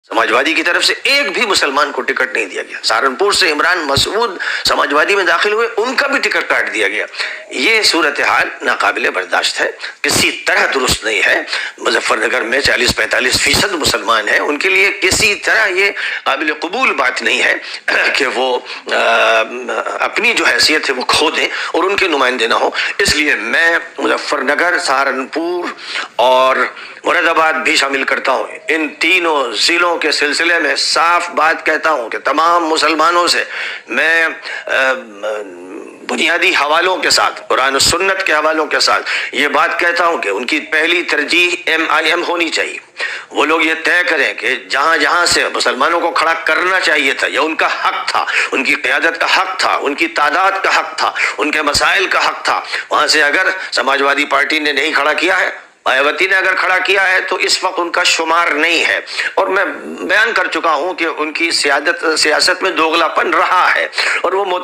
समाजवादी की तरफ से एक भी मुसलमान को टिकट नहीं दिया गया। सहारनपुर से इमरान मसूद समाजवादी में दाखिल हुए, उनका भी टिकट काट दिया गया। ये सूरत हाल नाकाबिले बर्दाश्त है, किसी तरह दुरुस्त नहीं है। मुजफ्फरनगर में 40-45% मुसलमान हैं, उनके लिए किसी तरह ये काबिल कबूल बात नहीं है कि वो अपनी जो हैसियत है वो खो दें और उनके नुमाइंदे ना हो। इसलिए मैं मुजफ्फरनगर, सहारनपुर और मुरादाबाद भी शामिल करता हूँ। इन तीनों जिलों के सिलसिले में साफ बात कहता हूँ कि तमाम मुसलमानों से मैं बुनियादी हवालों के साथ, कुरान और सुन्नत के हवालों के साथ ये बात कहता हूँ कि उनकी पहली तरजीह MIM होनी चाहिए। वो लोग ये तय करें कि जहाँ जहाँ से मुसलमानों को खड़ा करना चाहिए था, या उनका हक था, उनकी क़यादत का हक था, उनकी तादाद का हक था, उनके मसाइल का हक था, वहाँ से अगर समाजवादी पार्टी ने नहीं खड़ा किया है, मायावती ने अगर खड़ा किया है, तो इस वक्त उनका शुमार नहीं है। और मैं बयान कर चुका हूं कि उनकी सियासत में दोगलापन रहा है और वो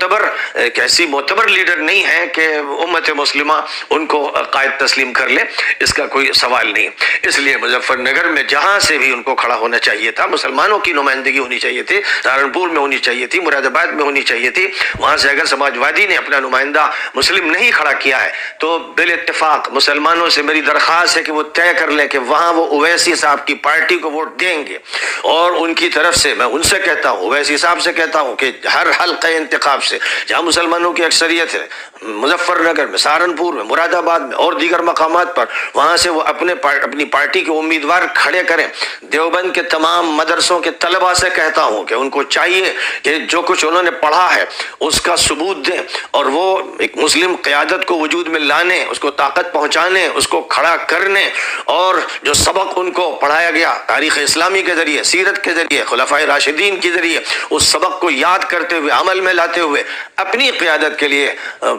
कैसी मोतबर लीडर नहीं है कि उम्मत मुस्लिमा उनको कायद तस्लीम कर ले, इसका कोई सवाल नहीं। इसलिए मुजफ्फरनगर में जहां से भी उनको खड़ा होना चाहिए था, मुसलमानों की नुमाइंदगी होनी चाहिए थी, सहारनपुर में होनी चाहिए थी, मुरादाबाद में होनी चाहिए थी। वहां से अगर समाजवादी ने अपना नुमाइंदा मुस्लिम नहीं खड़ा किया है, तो बिल इत्तेफाक मुसलमानों से मेरी दरख्वास्त है कि वो तय कर ले कि वहां वो ओवैसी साहब की पार्टी को वोट देंगे। और उनकी तरफ से मैं उनसे कहता हूं, ओवैसी साहब से कहता हूं कि हर हल्क़े इंतखाब से जहां मुसलमानों की अक्सरियत है, मुजफ्फरनगर में, सहारनपुर में, मुरादाबाद में और दीगर मकामात पर, वहां से वो अपनी पार्टी के उम्मीदवार खड़े करें। देवबंद के तमाम मदरसों के तलबा से कहता हूं कि उनको चाहिए कि जो कुछ उन्होंने पढ़ा है उसका सबूत दें और वो एक मुस्लिम क़यादत को वजूद में लाने, उसको ताकत पहुंचाने, उसको खड़ा करने, और जो सबक उनको पढ़ाया गया तारीख़ इस्लामी के जरिए, सीरत के जरिए, खुलफाए राशिदीन के जरिए, उस सबक को याद करते हुए, अमल में लाते हुए अपनी क़यादत के लिए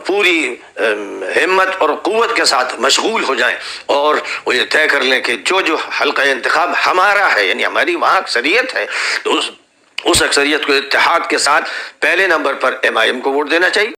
पूरी हिम्मत और क़ुव्वत के साथ मशगूल हो जाएं और वो ये तय कर लें कि जो हल्का इंतखाब हमारा है, यानी हमारी वहाँ अक्सरियत है, तो उस अक्सरियत को इत्तेहाद के साथ पहले नंबर पर MIM को वोट देना चाहिए।